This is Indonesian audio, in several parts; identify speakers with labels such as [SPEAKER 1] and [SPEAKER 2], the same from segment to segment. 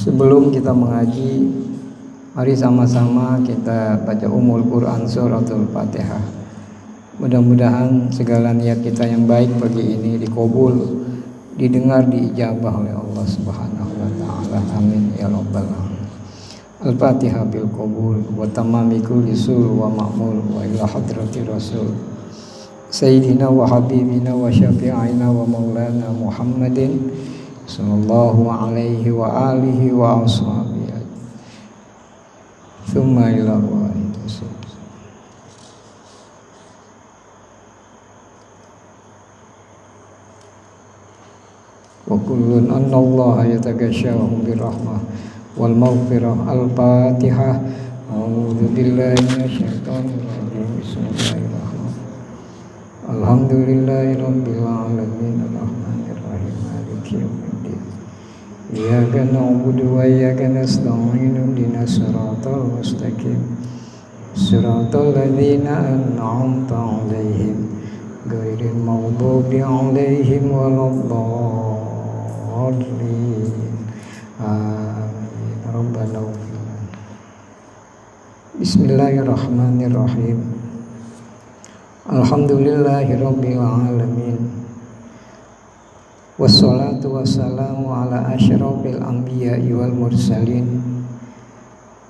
[SPEAKER 1] Sebelum kita mengaji, mari sama-sama kita baca Ummul Quran Suratul Fatihah. Mudah-mudahan segala niat kita yang baik pagi ini dikabul, didengar, diijabah oleh Allah Subhanahu wa taala. Amin ya rabbal alamin. Al-Fatihah bil qabul wa tamami kulli sul wa ma'mul wa ila hadrati rasul Sayyidina wa habibina wa syafi'ina wa maulana Muhammadin sallallahu alaihi wa alihi wa ashabihi thumma ila wa kullun anna Allah yataghashahum birrahmah wal maghfirah. Al-Fatihah. A'udzu billahi minasyaitonir rajim. Bismillahirrahmanirrahim. Alhamdulillahirabbil alamin arrahmanir rahim maliki yaumiddin. Iyyaka na'budu wa iyyaka nasta'in ihdinas siratal mustaqim. Siratal ladzina an'amta 'alaihim ghairil maghdubi 'alaihim waladdallin. Amin. Rabbana Bismillahirrahmanirrahim. Alhamdulillahirabbil alamin. Wassalatu wassalamu ala asyrafil anbiya'i wal mursalin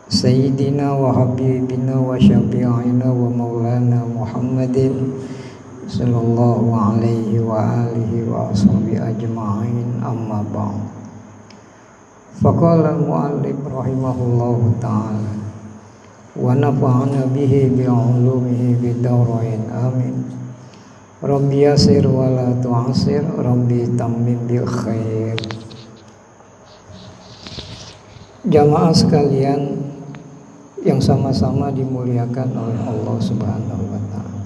[SPEAKER 1] Sayyidina wa habibina wa syafi'ina wa maulana Muhammadin sallallahu alaihi wa alihi wa ashabihi ajma'in. Amma ba'd. Faqala al-mu'allif rahimahullahu ta'ala wa nafa'ana bihi bi'ulumihi bid-darain amin. Rabbi yasir wa la tu'asir, Rabbi tammim bil khair. Jamaah sekalian yang sama-sama dimuliakan oleh Allah Subhanahu wa taala.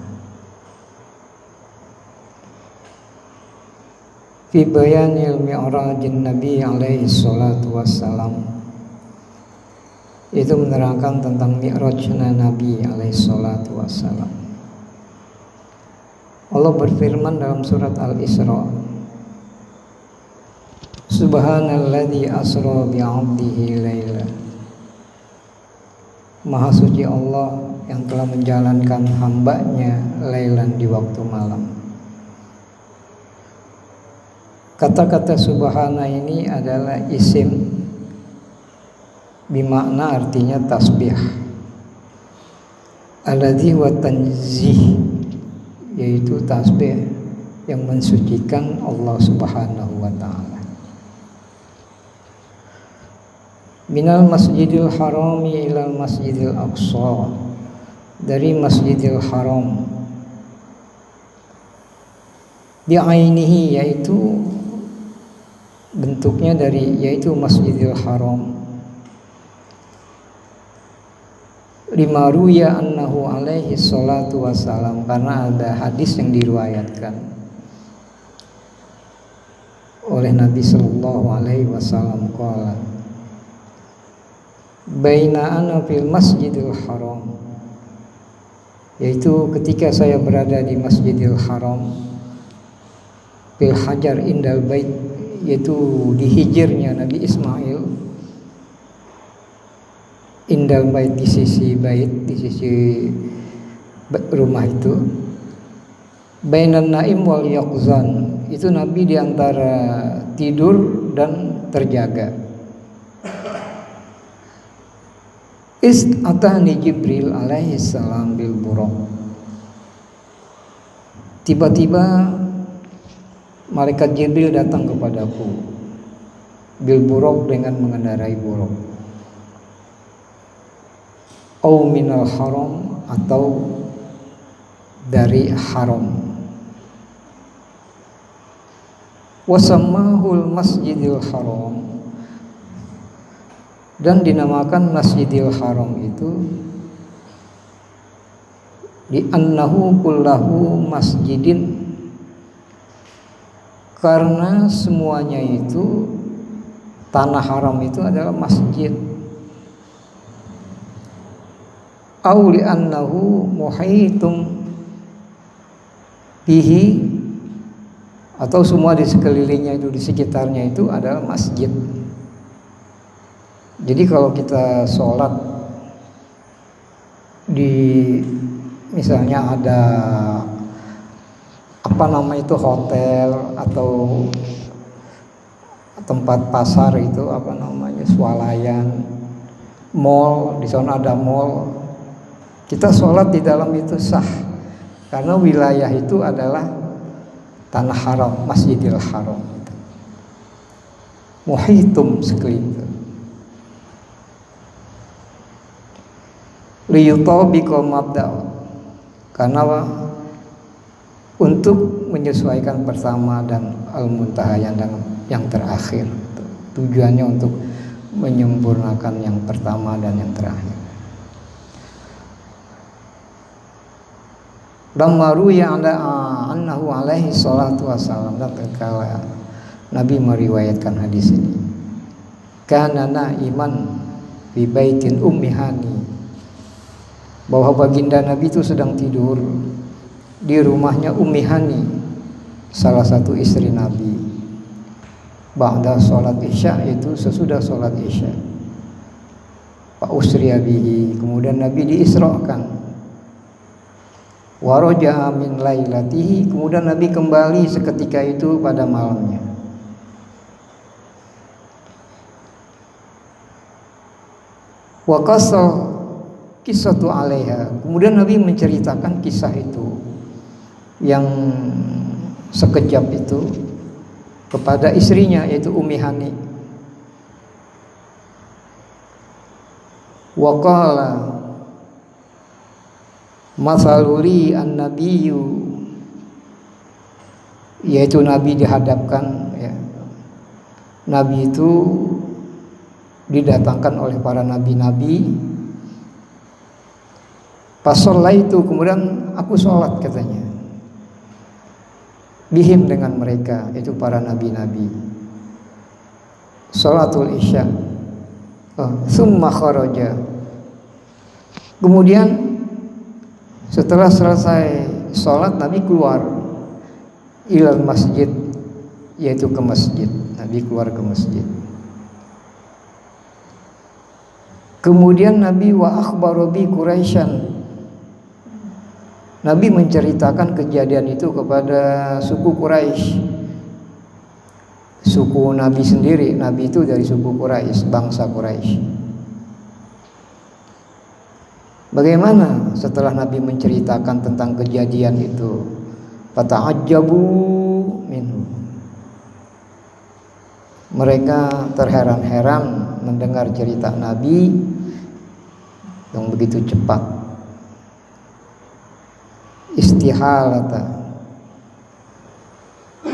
[SPEAKER 1] Fi bayanil mi'rajin Nabi alaihi salatu wassalam, itu menerangkan tentang mi'rajna Nabi alaihi salatu wassalam. Allah berfirman dalam surat Al-Isra, Subhanalladzi asra bi'abdihi laila. Maha suci Allah yang telah menjalankan hambanya lailan di waktu malam. Kata-kata subhana ini adalah isim bimakna artinya tasbih. Alladzi wa tanzih, yaitu tasbih yang mensucikan Allah Subhanahu wa taala. Minal masjidil harami ilal masjidil aqsa, dari masjidil haram bi'ainihi, yaitu bentuknya dari, yaitu masjidil haram. Lima ruya annahu alaihi salatu wassalam, karena ada hadis yang diriwayatkan oleh Nabi sallallahu alaihi wasallam qala baina ana fil masjidil haram, yaitu ketika saya berada di masjidil haram, fil hajar indal bait, yaitu di hijirnya Nabi Ismail, indal bait di sisi bait, di sisi rumah itu, bainan naim wal yaqzan, itu Nabi di antara tidur dan terjaga. Atani Jibril alaihi salam bil buraq, tiba-tiba malaikat Jibril datang kepadaku, bil buraq, dengan mengendarai buraq. Au minal haram, atau dari haram. Wasammahul masjidil haram, dan dinamakan masjidil haram itu di annahu kullahu masjidin, karena semuanya itu, tanah haram itu adalah masjid. Au li annahu muhitum bihi, atau semua di sekelilingnya itu, di sekitarnya itu adalah masjid. Jadi kalau kita sholat di misalnya ada apa nama itu hotel atau tempat pasar itu apa namanya swalayan, mall, di sana ada mall, kita sholat di dalam itu sah karena wilayah itu adalah tanah haram, Masjidil Haram, muhitum sekeliling. Liyutabiqa mabda, karena untuk menyesuaikan pertama dan al-muntaha yang terakhir. Tujuannya untuk menyempurnakan yang pertama dan yang terakhir. Lamma ruya annahu alaihi salatu wassalam, dan tatkala Nabi meriwayatkan hadis ini, kana naiman bi baitin ummi Hani, bahwa baginda Nabi itu sedang tidur di rumahnya Ummi Hani, salah satu istri Nabi. Ba'da sholat isya, itu sesudah sholat isya. Fa usriya bihi, kemudian Nabi diisrakan. Wa raja'a min lailatihi, kemudian Nabi kembali seketika itu pada malamnya. Wa qassa kisatu alaiha, kemudian Nabi menceritakan kisah itu yang sekejap itu kepada istrinya, yaitu Ummi Hani. Wa qala masaluli an-nabiyyu, yaitu Nabi dihadapkan, ya. Nabi itu didatangkan oleh para nabi-nabi. Pas sholat itu, kemudian aku sholat, katanya, bihim, dengan mereka, itu para nabi-nabi. Sholatul isya. Summa kharaja, kemudian setelah selesai sholat Nabi keluar ilal masjid, yaitu ke masjid. Nabi keluar ke masjid. Kemudian Nabi wa akhbaru bi Quraisyan, Nabi menceritakan kejadian itu kepada suku Quraisy. Suku Nabi sendiri, Nabi itu dari suku Quraisy, bangsa Quraisy. Bagaimana setelah Nabi menceritakan tentang kejadian itu? Fata'ajjabu minhu, mereka terheran-heran mendengar cerita Nabi yang begitu cepat. Istihalata,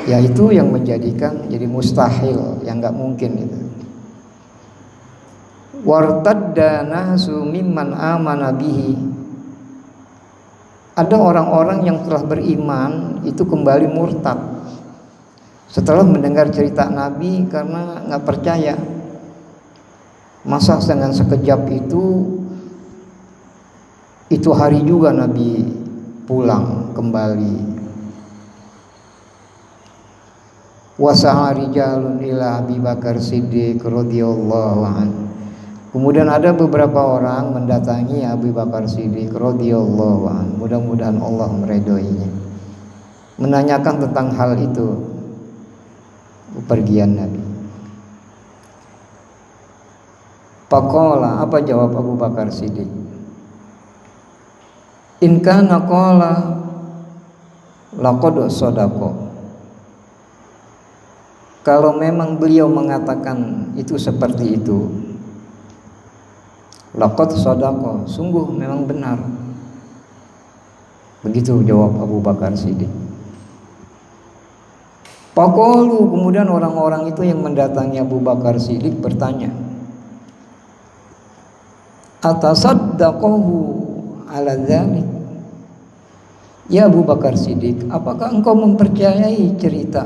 [SPEAKER 1] yaitu yang menjadikan jadi mustahil, yang nggak mungkin itu. Wartadda nasu mimman amana bihi, ada orang-orang yang telah beriman itu kembali murtad setelah mendengar cerita Nabi karena nggak percaya. Masa dengan sekejap itu hari juga Nabi pulang kembali. Wasa'a rijalun ila Abi Bakar Siddiq radhiyallahu anhu, kemudian ada beberapa orang mendatangi Abu Bakar Siddiq radhiyallahu anhu, mudah-mudahan Allah meridhoinya, menanyakan tentang hal itu, kepergian Nabi. Faqala, apa jawab Abu Bakar Siddiq? In kana qala laqad shadaqa, kalau memang beliau mengatakan itu seperti itu, laqad shadaqa, sungguh memang benar. Begitu jawab Abu Bakar Siddiq. Faqalu, kemudian orang-orang itu yang mendatangi Abu Bakar Siddiq bertanya, atasaddaqahu ala dzalik, ya Abu Bakar Siddiq, apakah engkau mempercayai cerita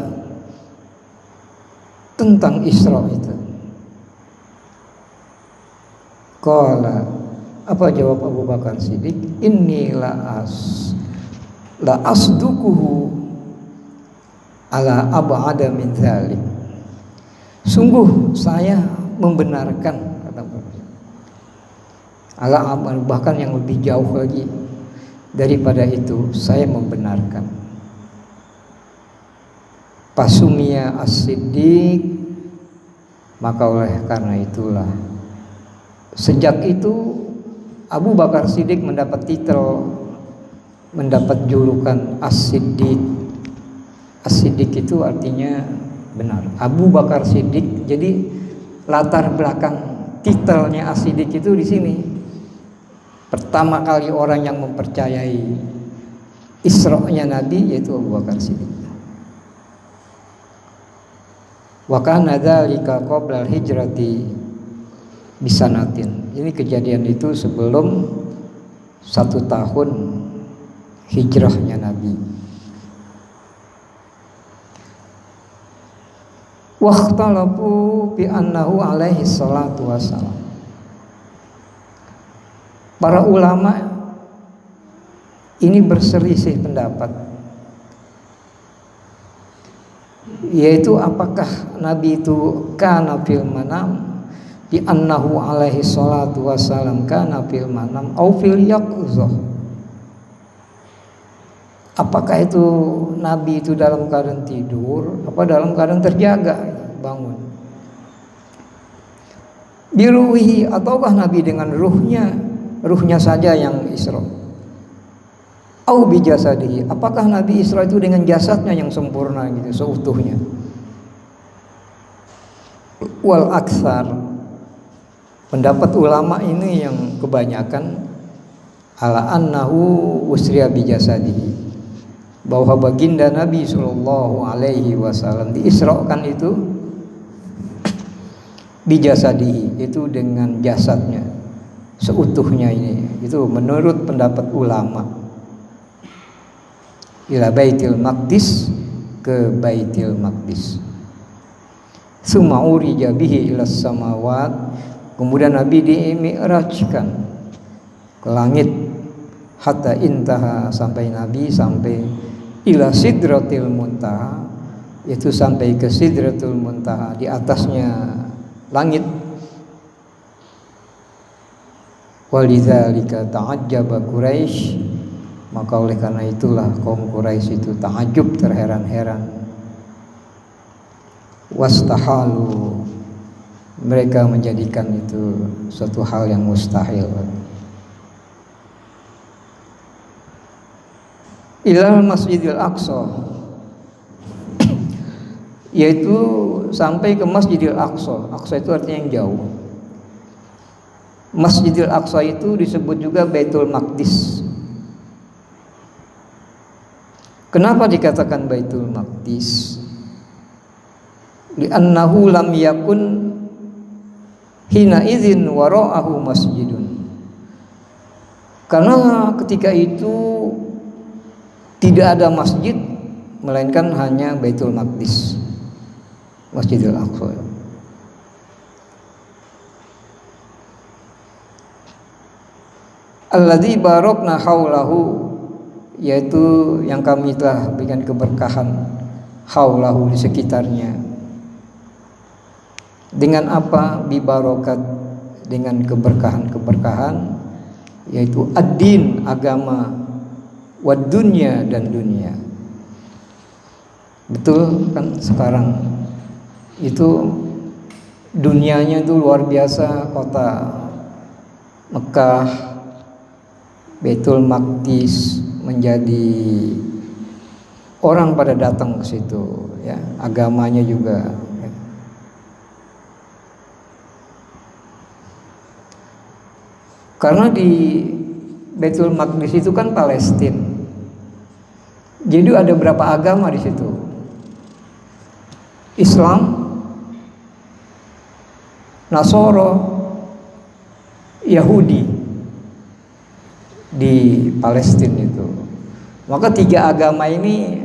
[SPEAKER 1] tentang Isra itu? Qala, apa jawab Abu Bakar Siddiq? Inni la asduquhu ala ab'ada min dzalik, sungguh saya membenarkan, kata ala amal, bahkan yang lebih jauh lagi daripada itu, saya membenarkan. Pasumia as-siddiq, maka oleh karena itulah sejak itu Abu Bakar Siddiq mendapat titel, mendapat julukan as-siddiq. As-siddiq itu artinya benar. Abu Bakar Siddiq, jadi latar belakang titelnya as-siddiq itu di sini. Pertama kali orang yang mempercayai Isra-nya Nabi yaitu Abu Bakar Siddiq. Wa kana dzalika qabla al-hijrati bisanatin. Ini kejadian itu sebelum 1 tahun hijrahnya Nabi. Wakhtalafu bi annahu alaihi salatu wassalam. Para ulama ini berselisih pendapat, yaitu apakah Nabi itu kana fil manam, di annahu alaihi salatu wassalam kana fil manam au fil yaqzah. Apakah itu Nabi itu dalam keadaan tidur, apa dalam keadaan terjaga, bangun? Biruhi, ataukah Nabi dengan ruhnya saja yang Isra? Au bijasadihi, apakah Nabi Isra itu dengan jasadnya yang sempurna gitu, seutuhnya? Wal aksar, pendapat ulama ini yang kebanyakan ala annahu usriya bijasadihi, bahwa baginda Nabi Sallallahu Alaihi Wasallam diisrakan itu bijasadihi, itu dengan jasadnya seutuhnya. Ini itu menurut pendapat ulama, ila Baitul Maqdis, ke Baitul Maqdis. Summa urija bihi ila samawat, kemudian Nabi dimi'rajkan ke langit, hatta intaha, sampai Nabi sampai ila sidratil muntaha, yaitu sampai ke sidratul muntaha, di atasnya langit. Walidzalika ta'ajjaba Quraisy, maka oleh karena itulah kaum Quraisy itu ta'ajub, terheran-heran. Wastahalu, mereka menjadikan itu suatu hal yang mustahil. Ilal Masjidil Aqsa, yaitu sampai ke Masjidil Aqsa. Aqsa itu artinya yang jauh. Masjidil Aqsa itu disebut juga Baitul Maqdis. Kenapa dikatakan Baitul Maqdis? Li'annahu lam yakun hina idzin wara'ahu masjidun. Karena ketika itu tidak ada masjid, melainkan hanya Baitul Maqdis, Masjidil Aqsa. Alladzi barakna haulahu, yaitu yang kami telah berikan keberkahan haulahu, di sekitarnya. Dengan apa? Bibarokat, dengan keberkahan-keberkahan, yaitu ad-din, agama, wad dunya, dan dunia. Betul kan, sekarang itu dunianya itu luar biasa. Kota Mekah, Baitul Maqdis menjadi orang pada datang ke situ, ya, agamanya juga. Ya. Karena di Baitul Maqdis itu kan Palestina, jadi ada berapa agama di situ? Islam, Nasoro, Yahudi di Palestina itu. Maka 3 agama ini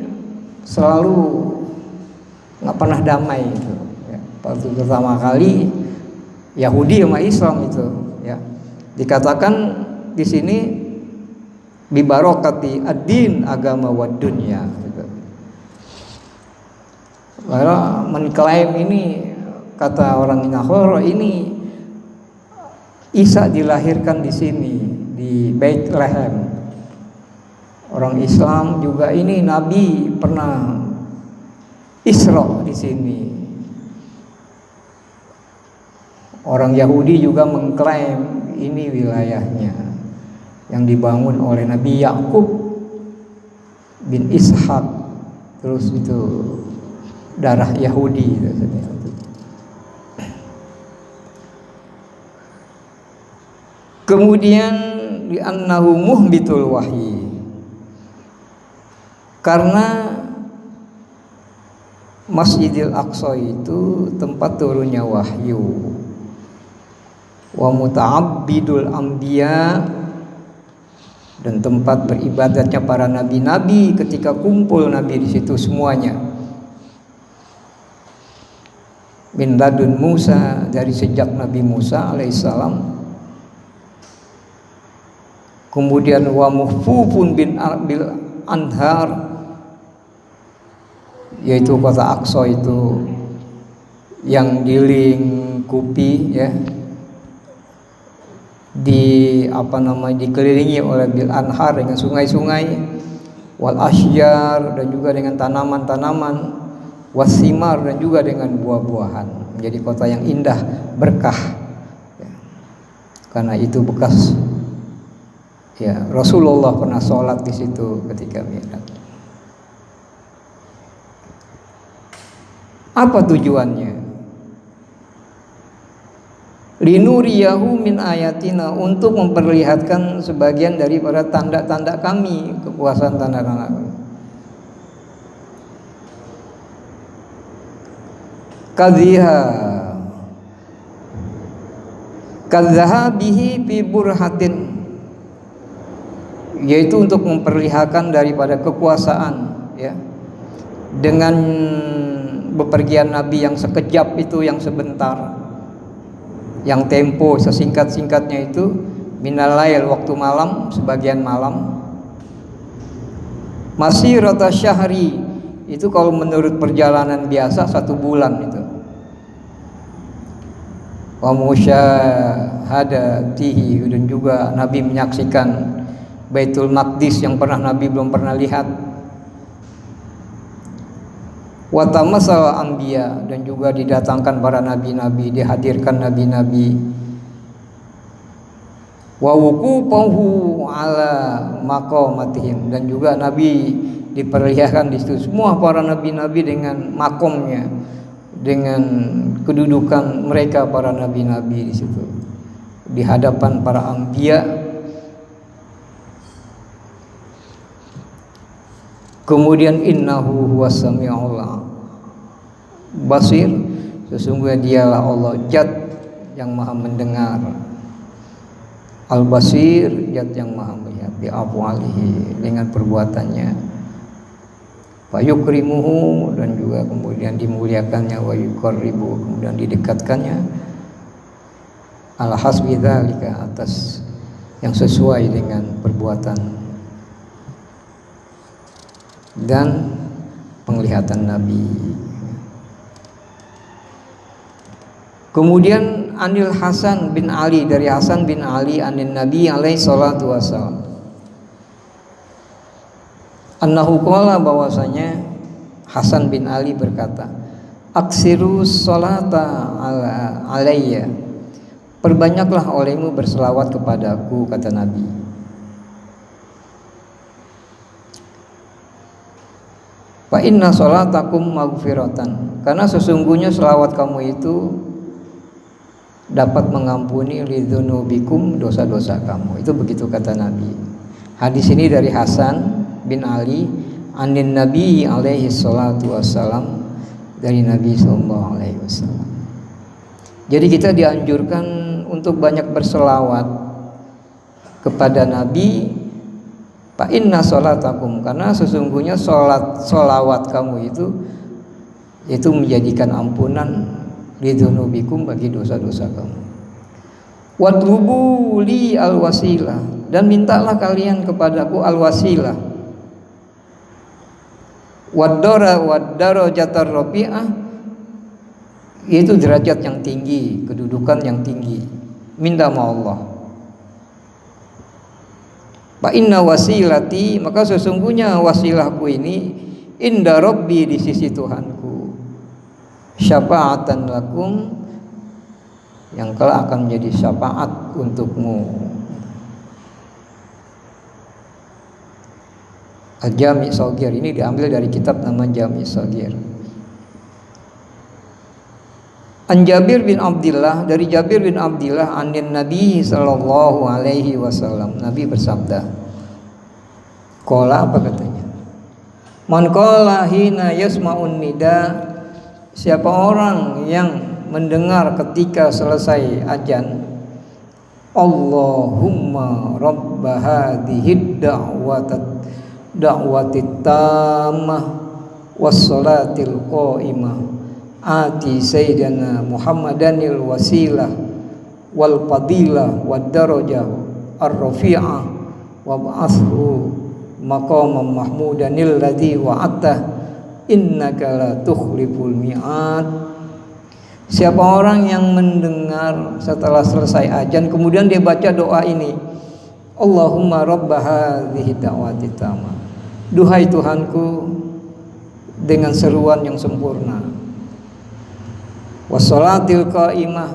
[SPEAKER 1] selalu nggak pernah damai itu. Ya, pertama kali Yahudi sama Islam itu, ya, dikatakan di sini bibarokati ad-din, agama wa dunya. Gitu. Lalu mengklaim ini, kata orang Nahor, ini Isa dilahirkan di sini, di Bethlehem. Orang Islam juga ini Nabi pernah Isra di sini. Orang Yahudi juga mengklaim ini wilayahnya yang dibangun oleh Nabi Yakub bin Ishak. Terus itu darah Yahudi itu. Kemudian di annahu muhbitul wahyi, karena Masjidil Aqsa itu tempat turunnya wahyu, wa muta'abbidul anbiya, dan tempat beribadatnya para nabi-nabi ketika kumpul nabi di situ semuanya. Min ladun Musa, dari sejak Nabi Musa alaihissalam. Kemudian wa muhfufun bil anhar, yaitu kota Aqsa itu yang dilingkupi ya, dikelilingi oleh bil anhar dengan sungai-sungai, wal asyjar, dan juga dengan tanaman-tanaman, wasimar, dan juga dengan buah-buahan. Menjadi kota yang indah, berkah ya. Karena itu bekas ya, Rasulullah pernah sholat di situ ketika Mi'raj. Apa tujuannya? Linuriyahu min ayatina, untuk memperlihatkan sebagian daripada tanda-tanda kami, kekuasaan tanda-tanda kami. kadzahabihi fi burhatin, yaitu untuk memperlihatkan daripada kekuasaan ya, dengan bepergian Nabi yang sekejap itu, yang sebentar, yang tempo sesingkat-singkatnya itu, minal lail, waktu malam, sebagian malam. Masirata syahri, itu kalau menurut perjalanan biasa 1 bulan itu. Wa musyahadatihi, dan juga Nabi menyaksikan Baitul Maqdis yang Nabi belum pernah lihat. Wa tamassal anbiya, dan juga didatangkan para nabi-nabi, dihadirkan nabi-nabi. Wa wuqufahu ala maqamatihim, dan juga Nabi diperlihatkan di situ semua para nabi-nabi dengan makomnya, dengan kedudukan mereka para nabi-nabi di situ di hadapan para anbiya. Kemudian innahu huwas samiul basir, sesungguhnya dialah Allah Zat yang maha mendengar, Al-Basir, Zat yang maha melihat, bi afwalihi, dengan perbuatannya, fa yukrimuhu, dan juga kemudian dimuliakannya, wa yuqarribu, kemudian didekatkannya, ala hasbi dzalika, atas yang sesuai dengan perbuatan dan penglihatan Nabi. Kemudian Anil Hasan bin Ali, dari Hasan bin Ali anin Nabi alaihi salatu wassalam, annahu qala, bahwasanya Hasan bin Ali berkata, aksiru sholata alayya, perbanyaklah olehmu berselawat kepadaku, kata Nabi. Fa inna sholatakum maghfiratan, karena sesungguhnya selawat kamu itu dapat mengampuni lidzunubikum, dosa-dosa kamu. Itu begitu kata Nabi. Hadis ini dari Hasan bin Ali anin Nabi alaihi salatu wassalam, dari Nabi sallallahu alaihi wasallam. Jadi kita dianjurkan untuk banyak berselawat kepada Nabi. Fa inna sholatakum, karena sesungguhnya solawat kamu itu menjadikan ampunan lidzunubikum, bagi dosa-dosa kamu. Wadlubu li al-wasilah, dan mintalah kalian kepadaku al-wasilah. Wad-darajatar rafi'ah, yaitu derajat yang tinggi, kedudukan yang tinggi. minta sama Allah. Fa inna wasilati, maka sesungguhnya wasilahku ini inda rabbi, di sisi Tuhanku, syafaatan lakum, yang kelak akan menjadi syafaat untukmu. Al-Jami' Shaghir ini diambil dari kitab nama Jami' Shaghir. An Jabir bin Abdullah, dari Jabir bin Abdullah, anin Nabi sallallahu alaihi wasallam, Nabi bersabda, qala, apa katanya? Man qala hina yasma'un nida, siapa orang yang mendengar ketika selesai azan, Allahumma rabb hadhihi da'watit tammah was salatil qa'imah ati sayyidina Muhammadanil wasilah wal fadilah wad darajah ar-rafi'ah wa ba'athu maqaman mahmudanil ladzi wa'ata innaka la tukhliful mi'ad. Siapa orang yang mendengar setelah selesai azan kemudian dia baca doa ini, Allahumma rabb hadhihi da'watit tammah, duhai Tuhanku dengan seruan yang sempurna, wassalatil qaimah,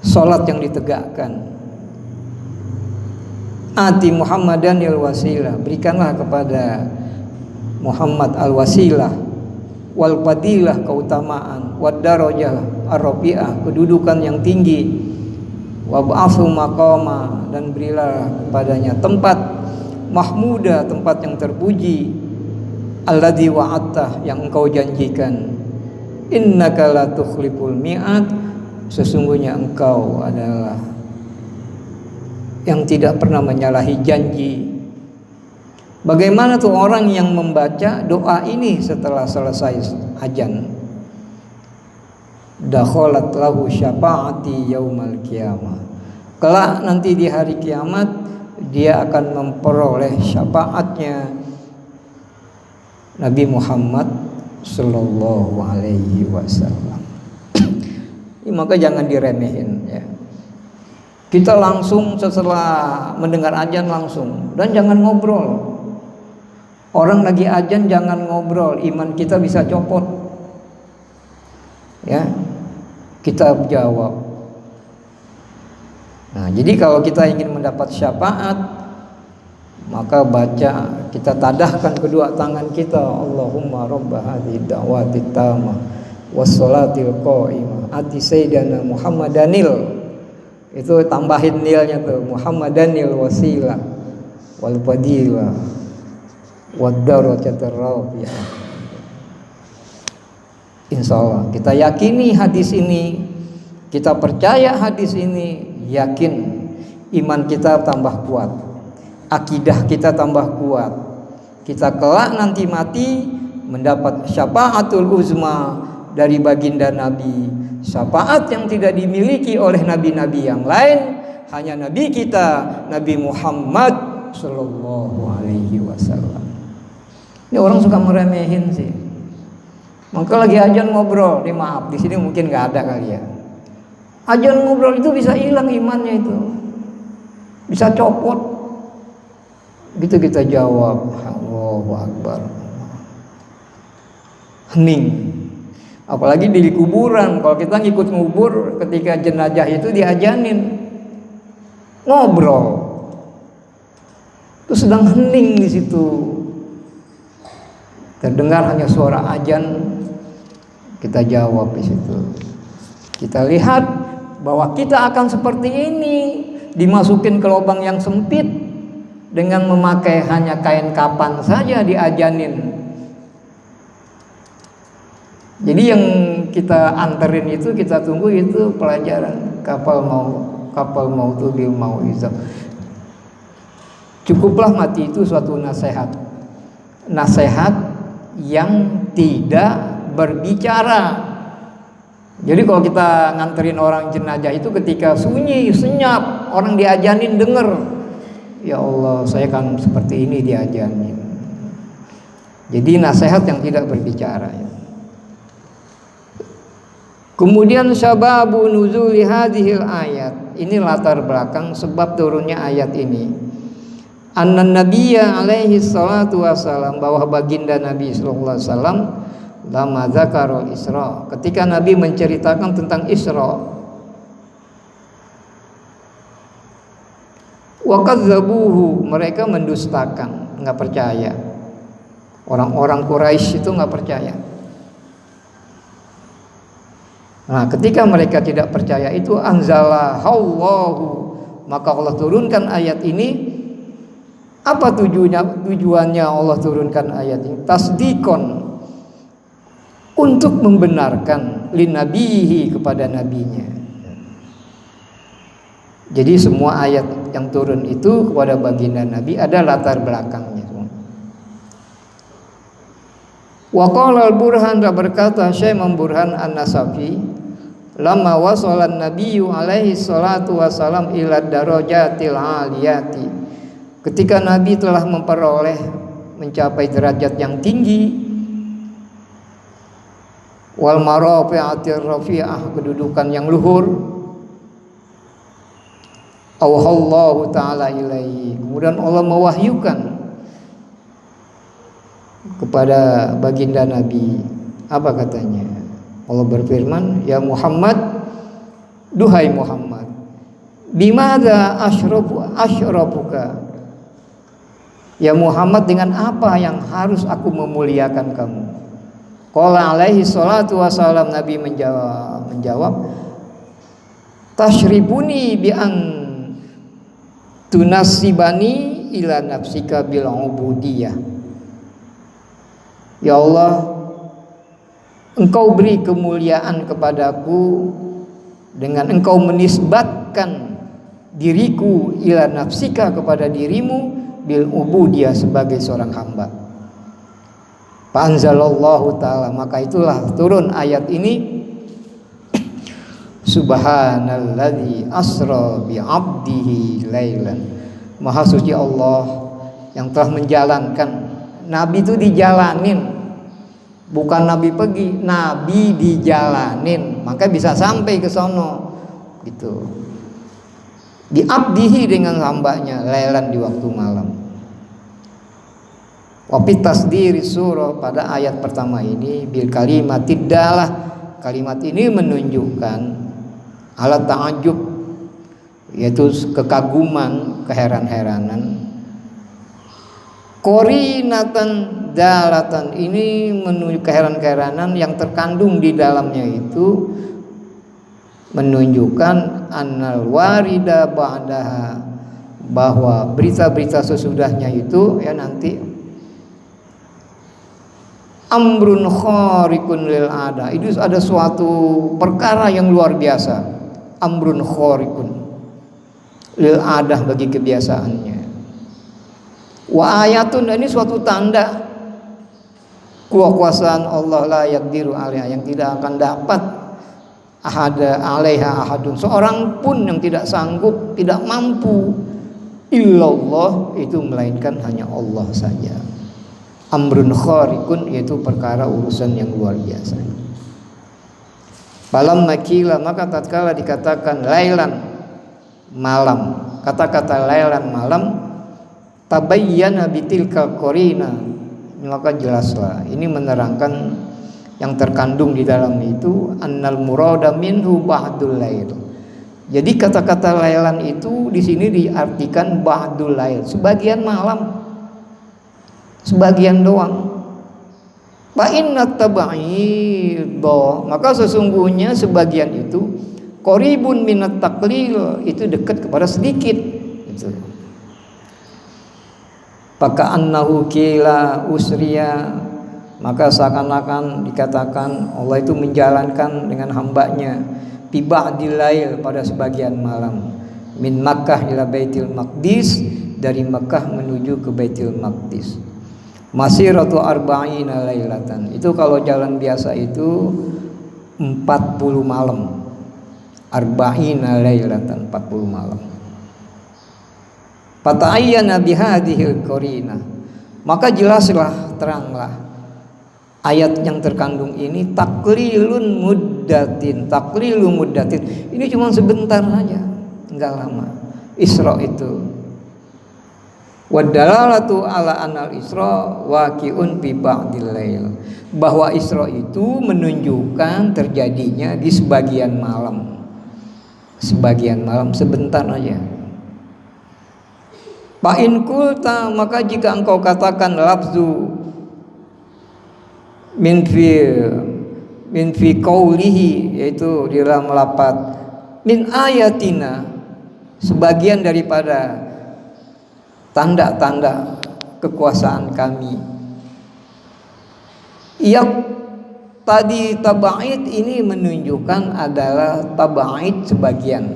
[SPEAKER 1] salat yang ditegakkan, ati Muhammadanil wasilah, berikanlah kepada Muhammad al-wasilah, wal fadilah, keutamaan, wad darajah ar-rafi'ah, kedudukan yang tinggi, wa ba'athu maqama, dan berilah kepadanya tempat mahmuda, tempat yang terpuji, alladzi wa'atta, yang engkau janjikan, innaka la tukhliful mi'ad, sesungguhnya engkau adalah yang tidak pernah menyalahi janji. Bagaimana tuh orang yang membaca doa ini setelah selesai azan? Dakhalat lahu syafaati yaumal qiyamah, kelak nanti di hari kiamat dia akan memperoleh syafaatnya Nabi Muhammad sallallahu alaihi wasallam. Maka jangan diremehin ya. Kita langsung setelah mendengar azan langsung, dan jangan ngobrol. Orang lagi azan jangan ngobrol, iman kita bisa copot. Ya. Kita jawab. Nah, jadi kalau kita ingin mendapat syafaat, maka baca, kita tadahkan kedua tangan kita, Allahumma rabb hadhihi da'watit tammah was salatil qa'imah ati sayyidina Muhammadanil, itu tambahin nilnya tuh, Muhammadanil wasilah wal fadilah wad darajatir rafi'ah. Insyaallah kita yakini hadis ini, kita percaya hadis ini, yakin iman kita tambah kuat, akidah kita tambah kuat, kita kelak nanti mati mendapat syafaatul uzma dari baginda Nabi, syafaat yang tidak dimiliki oleh nabi-nabi yang lain, hanya Nabi kita, Nabi Muhammad sallallahu alaihi wasallam. Ini orang suka meremehin sih. Maka lagi azan ngobrol, nih maaf di sini mungkin nggak ada kali ya. Azan ngobrol itu bisa hilang imannya, itu bisa copot. Gitu kita jawab, Allahu Akbar, hening. Apalagi di kuburan, kalau kita ngikut ngubur, ketika jenazah itu diajanin, ngobrol, itu sedang hening di situ. Terdengar hanya suara azan, kita jawab di situ. Kita lihat bahwa kita akan seperti ini, dimasukin ke lubang yang sempit dengan memakai hanya kain kapan saja, diajanin. Jadi yang kita anterin itu, kita tunggu itu pelajaran kapal mau tuh bil mau izab. Cukuplah mati itu suatu nasihat yang tidak berbicara. Jadi kalau kita nganterin orang jenazah itu ketika sunyi, senyap, orang diajanin denger, ya Allah saya kan seperti ini diajanin. Jadi nasihat yang tidak berbicara ya. Kemudian sababu nuzuli hadhil ayat. Ini latar belakang sebab turunnya ayat ini. Annan nabiyya alaihi salatu wassalam, bahwa baginda Nabi sallallahu alaihi wasallam lama zakarul Isra, ketika Nabi menceritakan tentang Isra, wa kadzabuhu, mereka mendustakan, enggak percaya. Orang-orang Quraisy itu enggak percaya. Nah, ketika mereka tidak percaya itu, anzalallahu, maka Allah turunkan ayat ini. Apa tujuannya Allah turunkan ayat ini? Tasdikon, untuk membenarkan linabihi, kepada nabinya. Jadi semua ayat yang turun itu kepada baginda Nabi ada latar belakangnya. Wa qala al-Burhan, berkata Syekh Burhan An-Nasafi, lama wasalan nabiyyu alaihi salatu wasalam ila darajatil aliyati, ketika Nabi telah memperoleh, mencapai derajat yang tinggi, wal marafi'atir rafi'ah, kedudukan yang luhur, auhallahu ta'ala ilaihi, kemudian Allah mewahyukan kepada baginda Nabi. Apa katanya? Allah berfirman, ya Muhammad, duhai Muhammad, bimadza asyrafuka, ya Muhammad, dengan apa yang harus aku memuliakan kamu? Qala alaihi salatu wassalam, Nabi menjawab, tashribuni bi an tunasibani ila nafsika bil ubudiyah. Ya Allah, Engkau beri kemuliaan kepadaku dengan Engkau menisbatkan diriku ila nafsika, kepada dirimu, bil ubudiyah, sebagai seorang hamba. Fa'anzalallahu ta'ala, maka itulah turun ayat ini. Subhanalladzi asra bi 'abdihi lailan, maha suci Allah yang telah menjalankan. Nabi itu dijalanin, bukan Nabi pergi, Nabi dijalanin, maka bisa sampai ke sono gitu. Bi 'abdihi, dengan hambanya, lailan, di waktu malam. Wa fi tasdiri surah, pada ayat pertama ini, bil kalimat tidaklah, kalimat ini menunjukkan alat ta'ajub, yaitu kekaguman, keheran-heranan. Qorinatan dalatan, ini menunjuk keheran-keheranan yang terkandung di dalamnya itu menunjukkan annal warida ba'daha, bahwa berita-berita sesudahnya itu ya nanti amrun khariqun lil ada, itu ada suatu perkara yang luar biasa. Amrun khariqun lil adah, bagi kebiasaannya. Wa ayatun, ini suatu tanda kekuasaan Allah, la yaqdiru alaiha, yang tidak akan dapat alaiha ahadun, seorang pun yang tidak sanggup, tidak mampu, illallah, itu melainkan hanya Allah saja. Amrun khariqun, yaitu perkara urusan yang luar biasa. Falam makila, maka tatkala dikatakan lailan, malam, kata-kata lailan, malam, tabayyana bitilkal qorina, maka jelaslah, ini menerangkan yang terkandung di dalam itu, annal murada minhu ba'dul lail. Jadi kata-kata lailan itu di sini diartikan ba'dul lail, sebagian malam, sebagian doang. Fa inna tabaidha, maka sesungguhnya sebagian itu, qaribun minat taqlil, itu dekat kepada sedikit gitu. Faka annahu kila usriya, maka seakan-akan dikatakan Allah itu menjalankan dengan hambanya fi ba'dil lail, pada sebagian malam, min Makkah ila Baitul Maqdis, dari Makkah menuju ke Baitul Maqdis, masiratu arba'ina lailatan, itu kalau jalan biasa itu 40 malam, arba'ina lailatan, 40 malam. Fata'ayyana bihadhil qarinah, maka jelaslah, teranglah ayat yang terkandung ini, taklilun muddatin, taqlilu muddatin. Ini cuma sebentar saja, enggak lama. Isra itu. Wadalalatu ala anal isra waqi'un fi ba'dil lail. Bahwa Isra itu menunjukkan terjadinya di sebagian malam. Sebagian malam sebentar aja. Fa in qulta, maka jika engkau katakan lafzu min fi qaulihi, yaitu di dalam lafaz min ayatina, sebagian daripada tanda-tanda kekuasaan kami. Yang tadi taba'id ini menunjukkan adalah taba'id sebagian.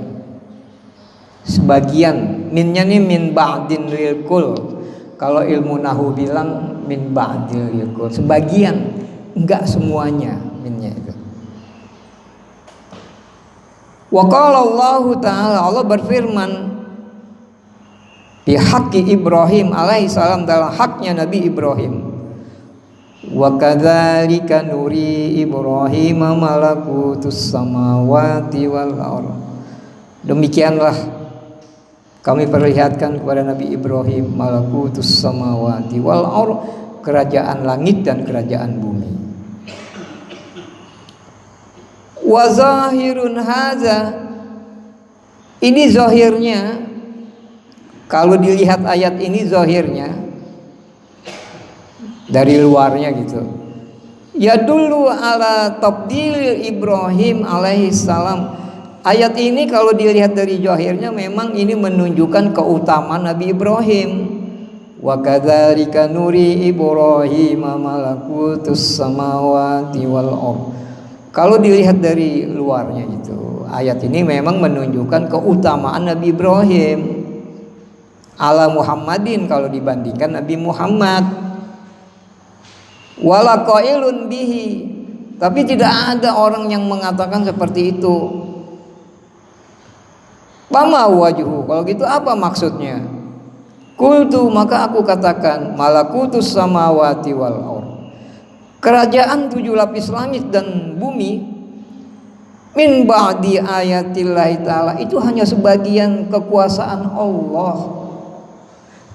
[SPEAKER 1] Minnya nih min ba'din lil kul. Kalau ilmu nahu bilang min ba'dil lil kul, sebagian, enggak semuanya minnya itu. Wa qala Allah Ta'ala, Allah berfirman di haqqi Ibrahim alaihi salam, dalam haknya Nabi Ibrahim. Wa kadzalika nuri Ibrahim malakutus samawati wal ardh. Demikianlah kami perlihatkan kepada Nabi Ibrahim malakutus samawati wal ardh, kerajaan langit dan kerajaan bumi. Wa zahirun hadza, ini zahirnya. Kalau dilihat ayat ini zahirnya dari luarnya gitu, ya dulu ala tabdil Ibrahim alaihi salam. Ayat ini kalau dilihat dari zahirnya memang ini menunjukkan keutamaan Nabi Ibrahim. Wa kadzalika nuri Ibrahim malakutus samawati wal ardh. Kalau dilihat dari luarnya itu, ayat ini memang menunjukkan keutamaan Nabi Ibrahim ala Muhammadin, kalau dibandingkan Nabi Muhammad. Wala qailun bihi, tapi tidak ada orang yang mengatakan seperti itu. Pama wajhu, kalau gitu apa maksudnya? Qultu, maka aku katakan malakutus samawati wal ardh, kerajaan 7 lapis langit dan bumi, min ba'di ayatillahi ta'ala, itu hanya sebagian kekuasaan Allah.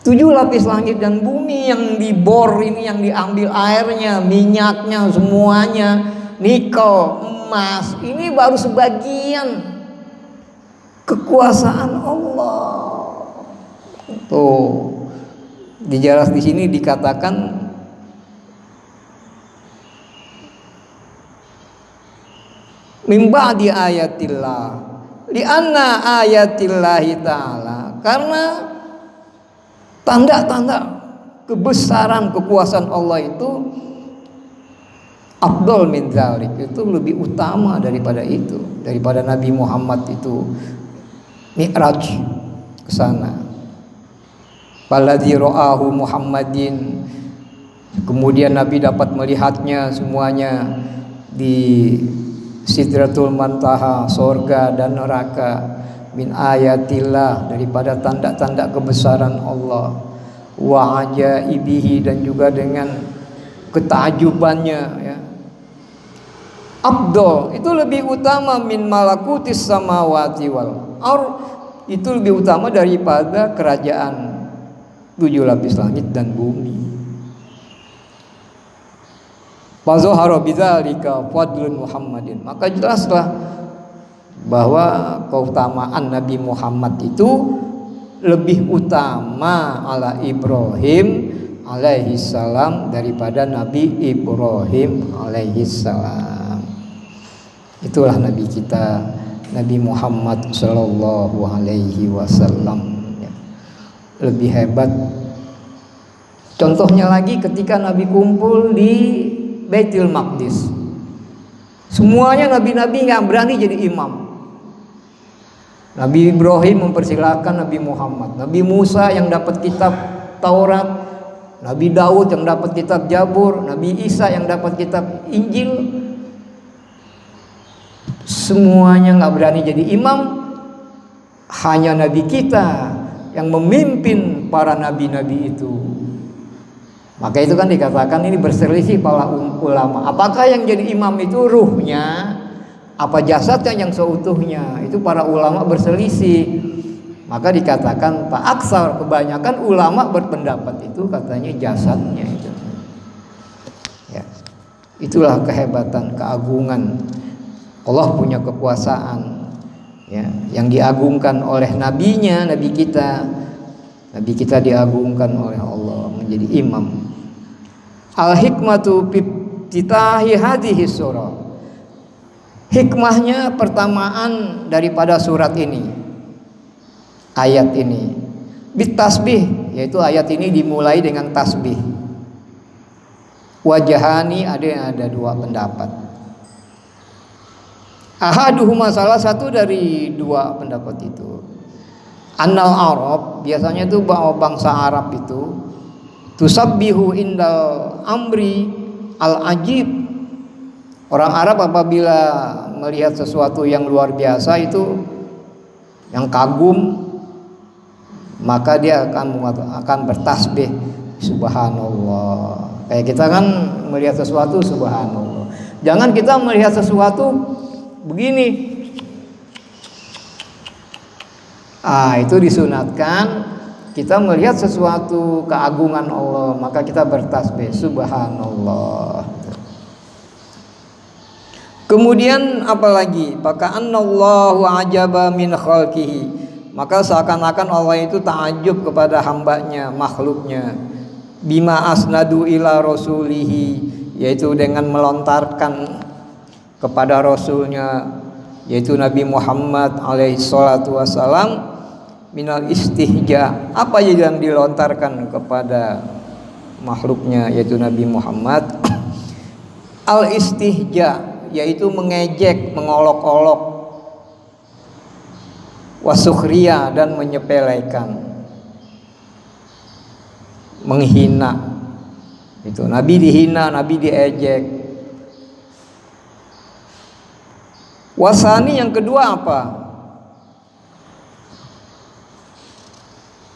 [SPEAKER 1] 7 lapis langit dan bumi yang dibor ini, yang diambil airnya, minyaknya, semuanya, nikel, emas, ini baru sebagian kekuasaan Allah. Tuh, dijelas di sini dikatakan min ba'di ayatillah, li anna ayatillahi ta'ala, karena tanda-tanda kebesaran kekuasaan Allah itu afdal min dzalik, itu lebih utama daripada itu, daripada Nabi Muhammad itu mi'raj ke sana. Balladzi ra'ahu Muhammadin, kemudian Nabi dapat melihatnya semuanya di Sidratul Muntaha, surga dan neraka. Min ayatillah, daripada tanda-tanda kebesaran Allah. Wa ajaibihi, dan juga dengan ketajubannya, ya. Afdal, itu lebih utama min malakutis samawati wal ardh, itu lebih utama daripada kerajaan 7 lapis langit dan bumi. Fazahara bidzalika fadlun Muhammadin, maka jelaslah bahwa keutamaan Nabi Muhammad itu lebih utama ala Ibrahim alaihi salam daripada Nabi Ibrahim alaihi salam. Itulah Nabi kita, Nabi Muhammad sallallahu alaihi wasallam, ya. Lebih hebat. Contohnya lagi ketika Nabi kumpul di Baitul Maqdis, semuanya nabi-nabi nggak berani jadi imam. Nabi Ibrahim mempersilahkan Nabi Muhammad, Nabi Musa yang dapat kitab Taurat, Nabi Daud yang dapat kitab Zabur, Nabi Isa yang dapat kitab Injil. Semuanya nggak berani jadi imam. Hanya Nabi kita yang memimpin para nabi-nabi itu. Maka itu kan dikatakan ini berselisih para ulama. Apakah yang jadi imam itu ruhnya apa jasadnya yang seutuhnya? Itu para ulama berselisih. Maka dikatakan Pak Aksar, kebanyakan ulama berpendapat itu katanya jasadnya itu. Ya. Itulah kehebatan, keagungan. Allah punya kekuasaan. Ya, yang diagungkan oleh nabinya, nabi kita diagungkan oleh Allah menjadi imam. Al-hikmatu titahi hadhihi surah. Hikmahnya pertamaan daripada surat ini, ayat ini, bitasbih, yaitu ayat ini dimulai dengan tasbih. Wajahani, ada dua pendapat. Ahaduhuma, salah satu dari dua pendapat itu, annal Arab, biasanya itu bangsa Arab itu tusabbihu indal amri al-ajib. Orang Arab apabila melihat sesuatu yang luar biasa itu, yang kagum, maka dia akan bertasbih subhanallah. Kayak kita kan melihat sesuatu subhanallah. Jangan kita melihat sesuatu begini. Itu disunatkan kita melihat sesuatu keagungan Allah, maka kita bertasbih subhanallah. Kemudian apalagi? Faka'annallahu ajaba min khalqihi. Maka seakan-akan Allah itu ta'ajub kepada hambanya, makhluknya. Bima asnadu ila rasulihi, yaitu dengan melontarkan kepada rasulnya, yaitu Nabi Muhammad alaihi salatu wassalam, minal istihja. Apa yang dilontarkan kepada makhluknya, yaitu Nabi Muhammad? Al istihja, yaitu mengejek, mengolok-olok, wasukhriya, dan menyepelekan, menghina. Itu Nabi dihina, Nabi diejek. Wasani, yang kedua apa?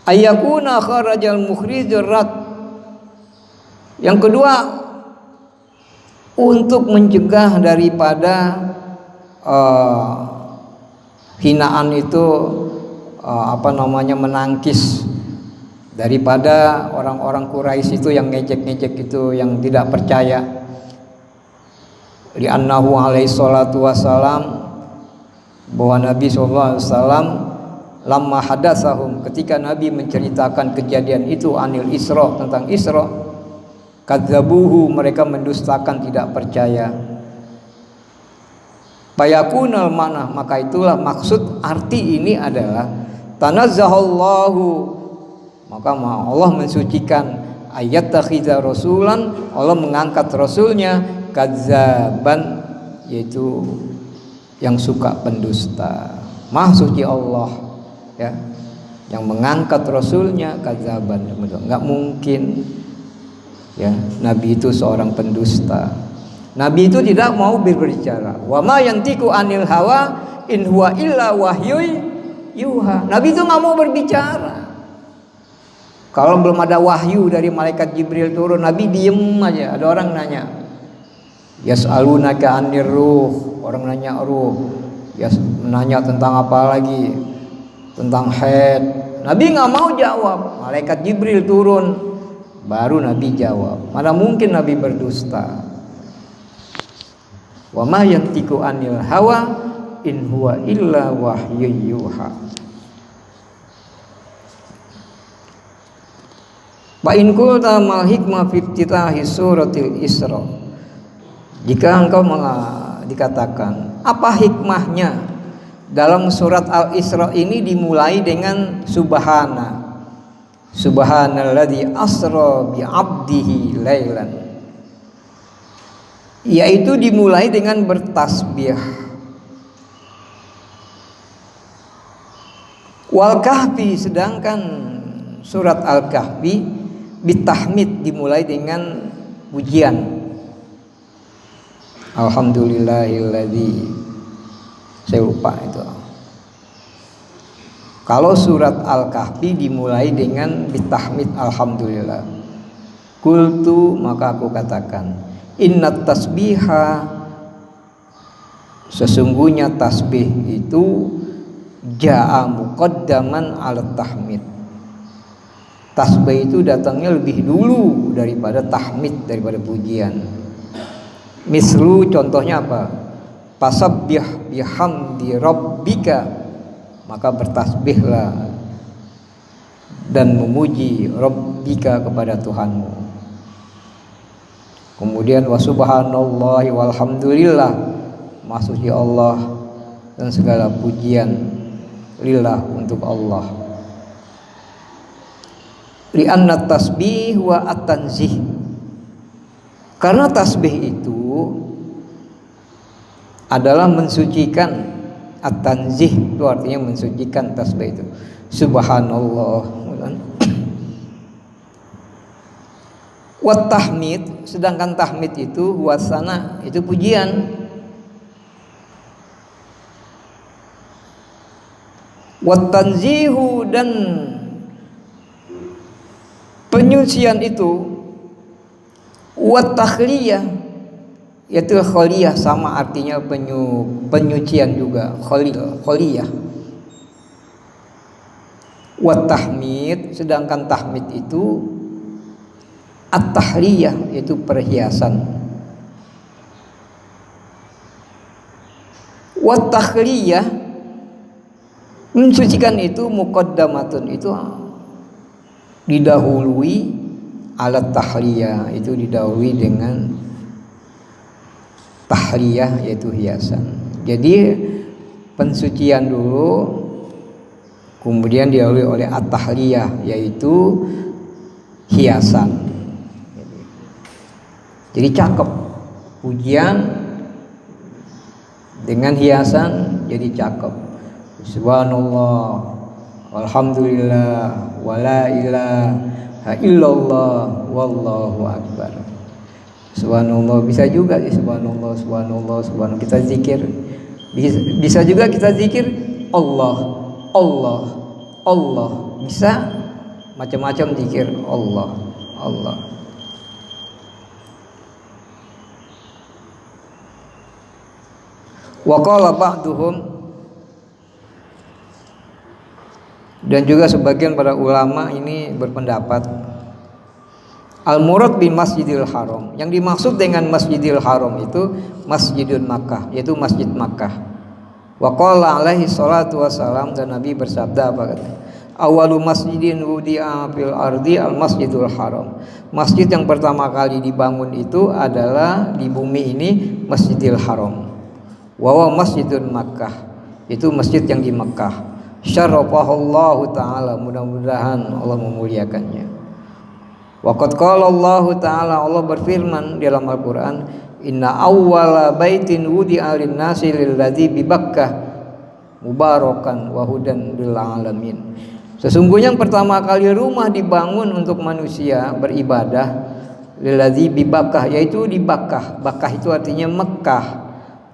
[SPEAKER 1] Ayyakuna kharajal mukhrijur rad. Yang kedua, untuk mencegah daripada hinaan itu, menangkis daripada orang-orang Quraisy itu yang ngejek-ngejek itu, yang tidak percaya. Li'annahu alaihi salatu wassalam, bahwa Nabi sallallahu alaihi wasallam lamma hadatsahum, ketika Nabi menceritakan kejadian itu, anil Isra, tentang Isra, kadzabuhu, mereka mendustakan, tidak percaya. Fayakunal mana, maka itulah maksud arti ini adalah tanazzahallahu, maka Allah mensucikan, ayat takhidza rasulan, Allah mengangkat rasulnya, kadzaban, yaitu yang suka pendusta. Maha suci Allah, ya, yang mengangkat rasulnya kadzaban. Enggak mungkin, ya, Nabi itu seorang pendusta. Nabi itu tidak mau berbicara. Wa ma yantiqu anil hawa in huwa illa wahyu yuha. Nabi itu nggak mau berbicara. Kalau belum ada wahyu dari malaikat Jibril turun, Nabi diem aja. Ada orang nanya, yas'alunaka anir ruh, orang nanya ruh. Nanya tentang apa lagi? Tentang haid. Nabi nggak mau jawab. Malaikat Jibril turun, baru Nabi jawab. Mana mungkin Nabi berdusta? Wa ma yantiqu anil hawa in huwa illa wahyu yuha. Wa in qulta mal hikmah fi iftitahi suratil Isra, jika engkau dikatakan apa hikmahnya dalam surat Al-Isra ini dimulai dengan subhanalladzi asra bi 'abdihi lailan, yaitu dimulai dengan bertasbih. Wal Kahfi, sedangkan surat Al-Kahfi bitahmid, dimulai dengan pujian. Alhamdulillahilladzi, saya lupa itu. Kalau surat Al-Kahfi dimulai dengan bitahmid, alhamdulillah. Qultu, maka aku katakan, innat tasbiha Sesungguhnya tasbih itu ja'a muqaddaman ala tahmid. Tasbih itu datangnya lebih dulu daripada tahmid, daripada pujian. Mislu, contohnya apa? Fasabbih bihamdi rabbika, maka bertasbihlah dan memuji rabbika kepada Tuhanmu. Kemudian wa subhanallahi walhamdulillah, maksudnya Allah dan segala pujian lillah, untuk Allah. Li'anna tasbih wa at-tanzih, karena tasbih itu adalah mensucikan. At-tanzih itu artinya mensucikan tasbih itu. Subhanallah. Wa tahmid, sedangkan tahmid itu wasana, itu pujian. Wa tanzihu, dan penyucian itu. Wa takhliyah, yaitu khaliyah, sama artinya penyucian juga, khaliyah. Wa tahmid, sedangkan tahmid itu at-tahliyah, yaitu perhiasan. Wa takhliyah, mensucikan itu muqaddamatun, itu didahului, alat tahliyah, itu didahului dengan tahliyah, yaitu hiasan. Jadi pensucian dulu, kemudian didahului oleh at-tahliyah, yaitu hiasan. Jadi cakep, pujian dengan hiasan jadi cakep. Subhanallah, walhamdulillah, wala ilaha illallah, wallahu akbar. Subhanallah bisa juga, subhanallah, subhanallah, subhanallah, kita zikir. Bisa juga kita zikir Allah, Allah, Allah. Bisa macam-macam zikir Allah, Allah. Wa qala ba'duhum, dan juga sebagian para ulama ini berpendapat, al-murad bi Masjidil Haram, yang dimaksud dengan Masjidil Haram itu Masjidul Makkah, yaitu Masjid Makkah. Wa qala alaihi salatu wassalam, dan Nabi bersabda apa kata? Awalu masjidin wudi'a fil ardi al-Masjidul Haram. Masjid yang pertama kali dibangun itu adalah di bumi ini Masjidil Haram. Wa Masjidul Makkah, itu masjid yang di Makkah. Syarafahullahu ta'ala, mudah-mudahan Allah memuliakannya. Waqad qala Allah ta'ala, Allah berfirman dalam Al-Quran, inna awwala baitin wudi'a lin-nasi lilladzi bi Bakkah mubarakan wa hudan lil alamin. Sesungguhnya yang pertama kali rumah dibangun untuk manusia beribadah, lilladzi bi Bakkah, yaitu di Bakkah. Bakkah itu artinya Mekah.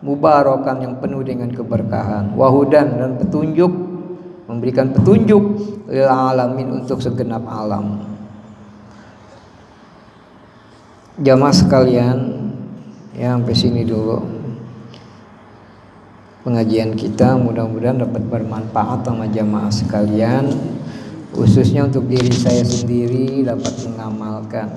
[SPEAKER 1] Mubarakan, yang penuh dengan keberkahan, wahudan, dan petunjuk, memberikan petunjuk lil alamin, untuk segenap alam. Jamaah sekalian, ya sampai sini dulu pengajian kita, mudah-mudahan dapat bermanfaat sama jamaah sekalian, khususnya untuk diri saya sendiri dapat mengamalkan.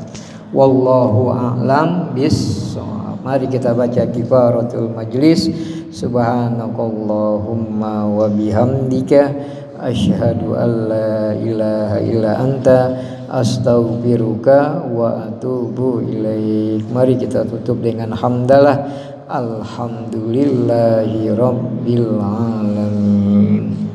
[SPEAKER 1] Wallahu a'lam bissawab. Mari kita baca kifaratul majlis. Subhanakallahumma wa bihamdika asyhadu an la ilaha illa anta astaghfiruka wa atubu ilaik. Mari kita tutup dengan hamdalah. Alhamdulillahi rabbil alamin.